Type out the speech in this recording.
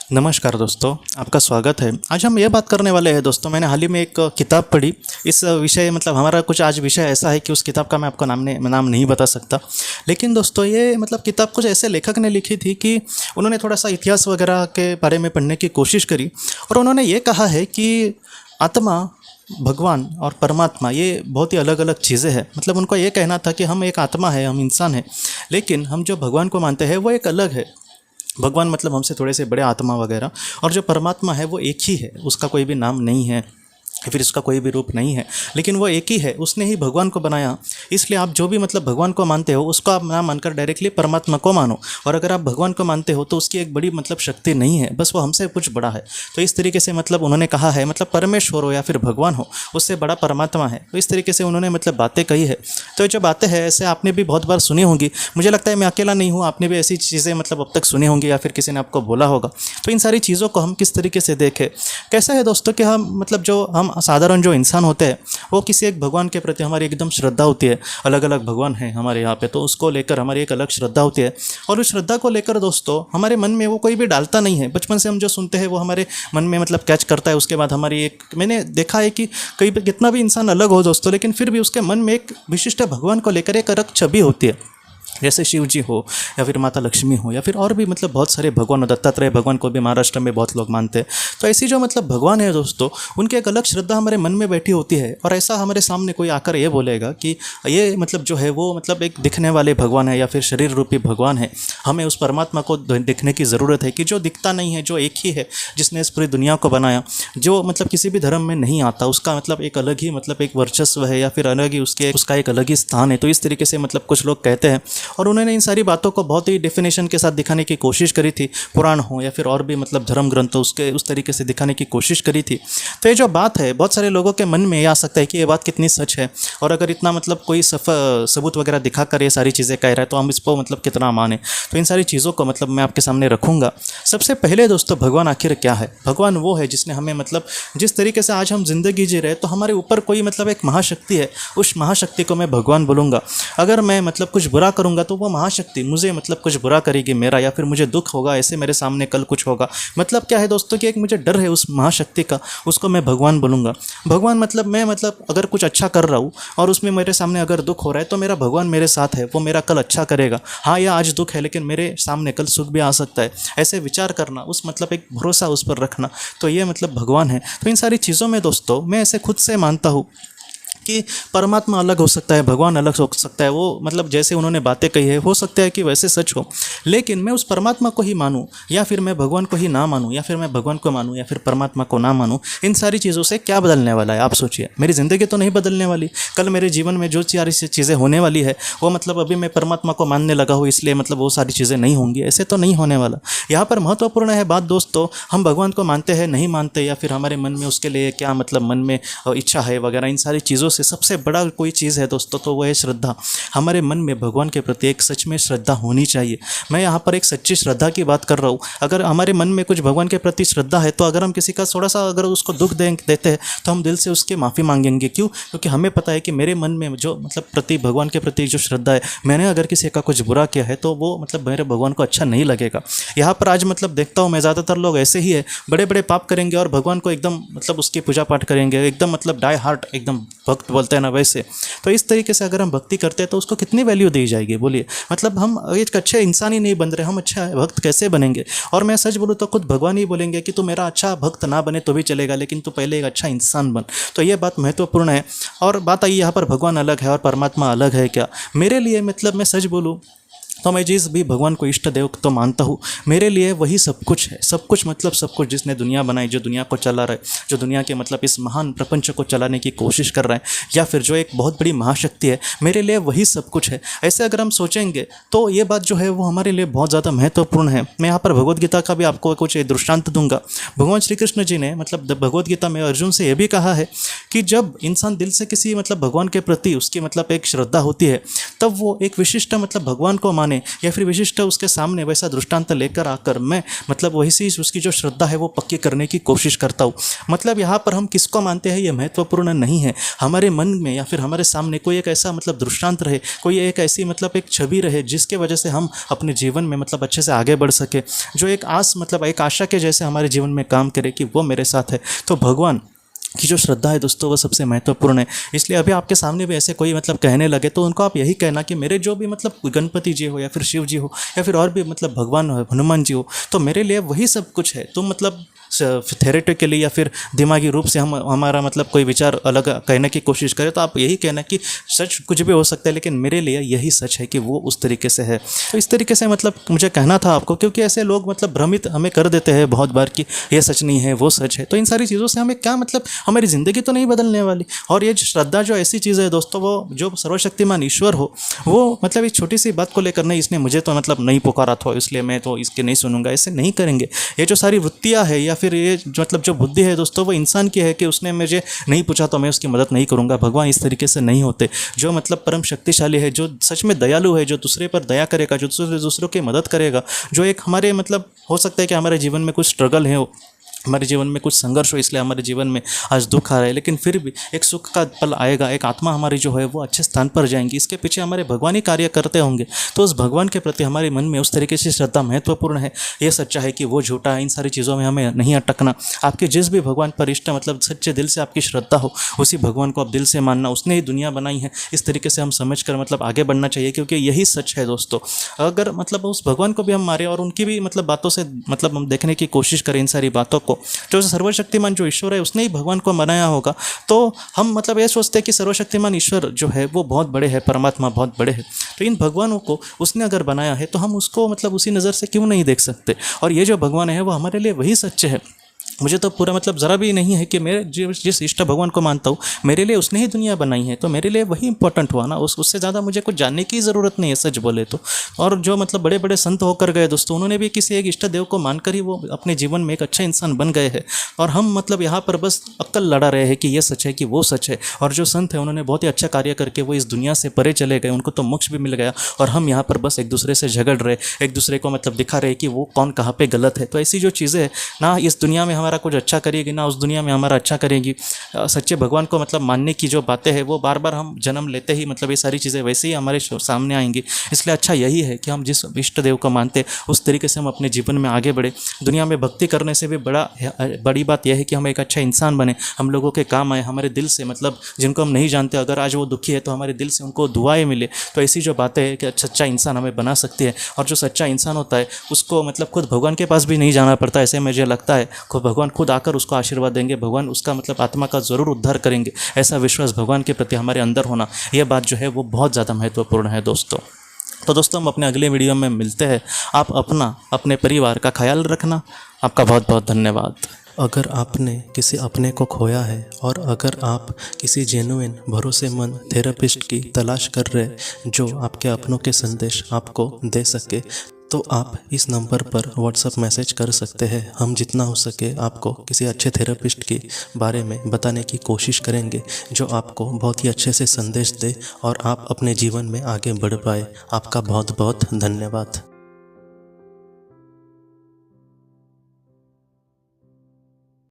नमस्कार दोस्तों, आपका स्वागत है। आज हम ये बात करने वाले हैं दोस्तों। मैंने हाल ही में एक किताब पढ़ी। इस विषय हमारा कुछ आज विषय ऐसा है कि उस किताब का मैं आपको नाम नहीं बता सकता। लेकिन दोस्तों ये किताब कुछ ऐसे लेखक ने लिखी थी कि उन्होंने थोड़ा सा इतिहास वगैरह के बारे में पढ़ने की कोशिश करी और उन्होंने ये कहा है कि आत्मा, भगवान और परमात्मा ये बहुत ही अलग अलग चीज़ें हैं। उनको ये कहना था कि हम एक आत्मा है, हम इंसान हैं, लेकिन हम जो भगवान को मानते हैं वो एक अलग है। भगवान हमसे थोड़े से बड़े आत्मा वगैरह, और जो परमात्मा है वो एक ही है, उसका कोई भी नाम नहीं है, फिर इसका कोई भी रूप नहीं है, लेकिन वो एक ही है। उसने ही भगवान को बनाया। इसलिए आप जो भी भगवान को मानते हो उसको आप ना मानकर डायरेक्टली परमात्मा को मानो। और अगर आप भगवान को मानते हो तो उसकी एक बड़ी शक्ति नहीं है, बस वो हमसे कुछ बड़ा है। तो इस तरीके से उन्होंने कहा है परमेश्वर हो या फिर भगवान हो, उससे बड़ा परमात्मा है। तो इस तरीके से उन्होंने बातें कही है। तो ये जो बातें हैं ऐसे आपने भी बहुत बार सुनी होंगी। मुझे लगता है मैं अकेला नहीं हूँ, आपने भी ऐसी चीज़ें अब तक सुनी होंगी या फिर किसी ने आपको बोला होगा। तो इन सारी चीज़ों को हम किस तरीके से देखें, कैसा है दोस्तों कि हम जो हम साधारण जो इंसान होते हैं वो किसी एक भगवान के प्रति हमारी एकदम श्रद्धा होती है। अलग अलग भगवान हैं हमारे यहाँ पे, तो उसको लेकर हमारी एक अलग श्रद्धा होती है। और उस श्रद्धा को लेकर दोस्तों हमारे मन में वो कोई भी डालता नहीं है। बचपन से हम जो सुनते हैं वो हमारे मन में कैच करता है। उसके बाद हमारी मैंने देखा है कि कितना भी इंसान अलग हो दोस्तों, लेकिन फिर भी उसके मन में एक विशिष्ट भगवान को लेकर एक अलग छवि होती है। जैसे शिव जी हो या फिर माता लक्ष्मी हो या फिर और भी बहुत सारे भगवान, दत्तात्रेय भगवान को भी महाराष्ट्र में बहुत लोग मानते हैं। तो ऐसी जो भगवान है दोस्तों, उनकी एक अलग श्रद्धा हमारे मन में बैठी होती है। और ऐसा हमारे सामने कोई आकर ये बोलेगा कि ये जो है वो एक दिखने वाले भगवान है या फिर शरीर रूपी भगवान है, हमें उस परमात्मा को देखने की ज़रूरत है कि जो दिखता नहीं है, जो एक ही है, जिसने इस पूरी दुनिया को बनाया, जो किसी भी धर्म में नहीं आता, उसका एक अलग ही एक वर्चस्व है या फिर अलग ही उसका एक अलग ही स्थान है। तो इस तरीके से कुछ लोग कहते हैं। और उन्होंने इन सारी बातों को बहुत ही डेफिनेशन के साथ दिखाने की कोशिश करी थी। पुराण हो या फिर और भी धर्म ग्रंथ हो, उसके उस तरीके से दिखाने की कोशिश करी थी। तो ये जो बात है बहुत सारे लोगों के मन में ये आ सकता है कि ये बात कितनी सच है, और अगर इतना कोई सबूत वगैरह दिखाकर ये सारी चीज़ें कह रहा है तो हम इसको कितना माने। तो इन सारी चीज़ों को मैं आपके सामने रखूँगा। सबसे पहले दोस्तों, भगवान आखिर क्या है? भगवान वो है जिसने हमें जिस तरीके से आज हम जिंदगी जी रहे, तो हमारे ऊपर कोई एक महाशक्ति है। उस महाशक्ति को मैं भगवान बोलूँगा। अगर मैं कुछ बुरा करूँगा तो वो महाशक्ति मुझे कुछ बुरा करेगी मेरा, या फिर मुझे दुख होगा, ऐसे मेरे सामने कल कुछ होगा। क्या है दोस्तों कि एक मुझे डर है उस महाशक्ति का, उसको मैं भगवान बोलूँगा। भगवान मैं अगर कुछ अच्छा कर रहा हूँ और उसमें मेरे सामने अगर दुख हो रहा है तो मेरा भगवान मेरे साथ है, वो मेरा कल अच्छा करेगा। हाँ, यह आज दुख है लेकिन मेरे सामने कल सुख भी आ सकता है। ऐसे विचार करना, उस एक भरोसा उस पर रखना, तो ये भगवान है। तो इन सारी चीज़ों में दोस्तों मैं ऐसे खुद से मानता हूँ कि परमात्मा अलग हो सकता है, भगवान अलग हो सकता है। वो जैसे उन्होंने बातें कही है, हो सकता है कि वैसे सच हो, लेकिन मैं उस परमात्मा को ही मानूं या फिर मैं भगवान को ही ना मानूं, या फिर मैं भगवान को मानूं या फिर परमात्मा को ना मानूं, इन सारी चीज़ों से क्या बदलने वाला है? आप सोचिए। मेरी ज़िंदगी तो नहीं बदलने वाली। कल मेरे जीवन में जो सारी चीज़ें होने वाली है वो अभी मैं परमात्मा को मानने लगा हूँ इसलिए वो सारी चीज़ें नहीं होंगी, ऐसे तो नहीं होने वाला। यहाँ पर महत्वपूर्ण है बात दोस्तों, हम भगवान को मानते हैं नहीं मानते, या फिर हमारे मन में उसके लिए क्या मन में इच्छा है वगैरह, इन सारी चीज़ों से सबसे बड़ा कोई चीज़ है दोस्तों तो वो है श्रद्धा। हमारे मन में भगवान के प्रति एक सच में श्रद्धा होनी चाहिए। मैं यहाँ पर एक सच्ची श्रद्धा की बात कर रहा हूँ। अगर हमारे मन में कुछ भगवान के प्रति श्रद्धा है तो अगर हम किसी का थोड़ा सा अगर उसको दुख देते हैं तो हम दिल से उसकी माफ़ी मांगेंगे। क्यों? क्योंकि हमें पता है कि मेरे मन में जो प्रति भगवान के प्रति जो श्रद्धा है, मैंने अगर किसी का कुछ बुरा किया है तो वो मेरे भगवान को अच्छा नहीं लगेगा। यहाँ पर आज देखता हूँ मैं, ज़्यादातर लोग ऐसे ही है, बड़े बड़े पाप करेंगे और भगवान को एकदम उसकी पूजा पाठ करेंगे, एकदम डाई हार्ट एकदम भक्त बोलते हैं ना वैसे। तो इस तरीके से अगर हम भक्ति करते हैं तो उसको कितनी वैल्यू दी जाएगी बोलिए? हम एक अच्छे इंसान ही नहीं बन रहे, हम अच्छा भक्त कैसे बनेंगे? और मैं सच बोलूँ तो खुद भगवान ही बोलेंगे कि तू मेरा अच्छा भक्त ना बने तो भी चलेगा, लेकिन तू पहले एक अच्छा इंसान बन। तो ये बात महत्वपूर्ण है। और बात आई यहाँ पर भगवान अलग है और परमात्मा अलग है क्या? मेरे लिए मैं सच बोलूँ तो मैं जिस भी भगवान को इष्ट देव तो मानता हूँ, मेरे लिए वही सब कुछ है। सब कुछ सब कुछ जिसने दुनिया बनाई, जो दुनिया को चला रहा है, जो दुनिया के इस महान प्रपंच को चलाने की कोशिश कर रहा है, या फिर जो एक बहुत बड़ी महाशक्ति है, मेरे लिए वही सब कुछ है। ऐसे अगर हम सोचेंगे तो ये बात जो है वो हमारे लिए बहुत ज़्यादा महत्वपूर्ण है। मैं यहाँ पर भगवद गीता का भी आपको कुछ दृष्टांत दूंगा। भगवान श्री कृष्ण जी ने भगवद गीता में अर्जुन से यह भी कहा है कि जब इंसान दिल से किसी भगवान के प्रति उसकी एक श्रद्धा होती है, तब वो एक विशिष्ट भगवान को माने या फिर विशिष्ट उसके सामने वैसा दृष्टांत लेकर आकर मैं मतलब वही सी उसकी जो श्रद्धा है वो पक्की करने की कोशिश करता हूँ। मतलब यहाँ पर हम किसको मानते हैं ये महत्वपूर्ण नहीं है, हमारे मन में या फिर हमारे सामने कोई एक ऐसा मतलब दृष्टांत रहे, कोई एक ऐसी मतलब एक छवि रहे जिसके वजह से हम अपने जीवन में मतलब अच्छे से आगे बढ़ सके, जो एक आस मतलब एक आशा के जैसे हमारे जीवन में काम करे कि वो मेरे साथ है। तो भगवान की जो श्रद्धा है दोस्तों वो सबसे महत्वपूर्ण है। इसलिए अभी आपके सामने भी ऐसे कोई मतलब कहने लगे तो उनको आप यही कहना कि मेरे जो भी मतलब गणपति जी हो या फिर शिव जी हो या फिर और भी मतलब भगवान हो, हनुमान जी हो, तो मेरे लिए वही सब कुछ है। तुम मतलब थेरेटिकली या फिर दिमागी रूप से हम हमारा मतलब कोई विचार अलग कहने की कोशिश करें तो आप यही कहना कि सच कुछ भी हो सकता है लेकिन मेरे लिए यही सच है कि वो उस तरीके से है। तो इस तरीके से मतलब मुझे कहना था आपको, क्योंकि ऐसे लोग मतलब भ्रमित हमें कर देते हैं बहुत बार कि ये सच नहीं है वो सच है। तो इन सारी चीज़ों से हमें क्या मतलब, हमारी ज़िंदगी तो नहीं बदलने वाली। और ये श्रद्धा जो ऐसी चीज़ है दोस्तों, वो जो सर्वशक्तिमान ईश्वर हो वो मतलब इस छोटी सी बात को लेकर नहीं, इसने मुझे तो मतलब नहीं पुकारा था इसलिए मैं तो इसके नहीं सुनूंगा, ऐसे नहीं करेंगे। ये जो सारी वृत्तियाँ है या फिर ये जो मतलब जो बुद्धि है दोस्तों वो इंसान की है कि उसने मुझे नहीं पूछा तो मैं उसकी मदद नहीं करूंगा। भगवान इस तरीके से नहीं होते। जो मतलब परम शक्तिशाली है, जो सच में दयालु है, जो दूसरे पर दया करेगा, जो दूसरों की मदद करेगा, जो एक हमारे मतलब हो सकता है कि हमारे जीवन में कुछ स्ट्रगल है, हमारे जीवन में कुछ संघर्ष हो इसलिए हमारे जीवन में आज दुख आ रहा है, लेकिन फिर भी एक सुख का पल आएगा, एक आत्मा हमारी जो है वो अच्छे स्थान पर जाएंगी। इसके पीछे हमारे भगवान ही कार्य करते होंगे। तो उस भगवान के प्रति हमारे मन में उस तरीके से श्रद्धा महत्वपूर्ण है। ये सच्चा है कि वो झूठा है, इन सारी चीज़ों में हमें नहीं अटकना। आपके जिस भी भगवान पर इष्ट मतलब सच्चे दिल से आपकी श्रद्धा हो उसी भगवान को आप दिल से मानना, उसने ही दुनिया बनाई है, इस तरीके से हम समझ कर मतलब आगे बढ़ना चाहिए, क्योंकि यही सच है दोस्तों। अगर मतलब उस भगवान को भी हम मारे और उनकी भी मतलब बातों से मतलब हम देखने की कोशिश करें इन सारी बातों को, जो सर्वशक्तिमान जो ईश्वर है उसने ही भगवान को बनाया होगा, तो हम मतलब ये सोचते हैं कि सर्वशक्तिमान ईश्वर जो है वो बहुत बड़े हैं, परमात्मा बहुत बड़े हैं। तो इन भगवानों को उसने अगर बनाया है तो हम उसको मतलब उसी नज़र से क्यों नहीं देख सकते। और ये जो भगवान है वो हमारे लिए वही सच्चे है। मुझे तो पूरा मतलब ज़रा भी नहीं है कि मैं जिस इष्ट भगवान को मानता हूँ मेरे लिए उसने ही दुनिया बनाई है, तो मेरे लिए वही इंपॉर्टेंट हुआ ना, उससे ज़्यादा मुझे कुछ जानने की ज़रूरत नहीं है सच बोले तो। और जो मतलब बड़े बड़े संत होकर गए दोस्तों, उन्होंने भी किसी एक इष्ट देव को मानकर ही वो अपने जीवन में एक अच्छा इंसान बन गए हैं। और हम मतलब यहाँ पर बस अक्ल लड़ा रहे हैं कि ये सच है कि वो सच है। और जो संत है उन्होंने बहुत ही अच्छा कार्य करके वो इस दुनिया से परे चले गए, उनको तो मोक्ष भी मिल गया, और हम यहाँ पर बस एक दूसरे से झगड़ रहे, एक दूसरे को मतलब दिखा रहे कि वो कौन कहाँ पे गलत है। तो ऐसी जो चीज़ें ना इस दुनिया में हमारा कुछ अच्छा करेगी ना उस दुनिया में हमारा अच्छा करेगी। सच्चे भगवान को मतलब मानने की जो बातें हैं वो बार बार हम जन्म लेते ही मतलब ये सारी चीज़ें वैसे ही हमारे सामने आएंगी। इसलिए अच्छा यही है कि हम जिस इष्ट देव को मानते उस तरीके से हम अपने जीवन में आगे बढ़े। दुनिया में भक्ति करने से भी बड़ी बात यह है कि हम एक अच्छा इंसान बने, हम लोगों के काम आए, हमारे दिल से मतलब जिनको हम नहीं जानते अगर आज वो दुखी है तो हमारे दिल से उनको दुआएं मिले। तो ऐसी जो बातें हैं कि सच्चा इंसान हमें बना सकती है। और जो सच्चा इंसान होता है उसको मतलब खुद भगवान के पास भी नहीं जाना पड़ता, ऐसे मुझे लगता है खुद भगवान खुद आकर उसको आशीर्वाद देंगे, भगवान उसका मतलब आत्मा का ज़रूर उद्धार करेंगे। ऐसा विश्वास भगवान के प्रति हमारे अंदर होना, यह बात जो है वो बहुत ज़्यादा महत्वपूर्ण है दोस्तों। तो दोस्तों हम अपने अगले वीडियो में मिलते हैं। आप अपने परिवार का ख्याल रखना। आपका बहुत बहुत धन्यवाद। अगर आपने किसी अपने को खोया है और अगर आप किसी जेन्युइन भरोसेमंद थेरेपिस्ट की तलाश कर रहे जो आपके अपनों के संदेश आपको दे सके, तो आप इस नंबर पर व्हाट्सएप मैसेज कर सकते हैं। हम जितना हो सके आपको किसी अच्छे थेरेपिस्ट के बारे में बताने की कोशिश करेंगे जो आपको बहुत ही अच्छे से संदेश दे और आप अपने जीवन में आगे बढ़ पाए। आपका बहुत बहुत धन्यवाद।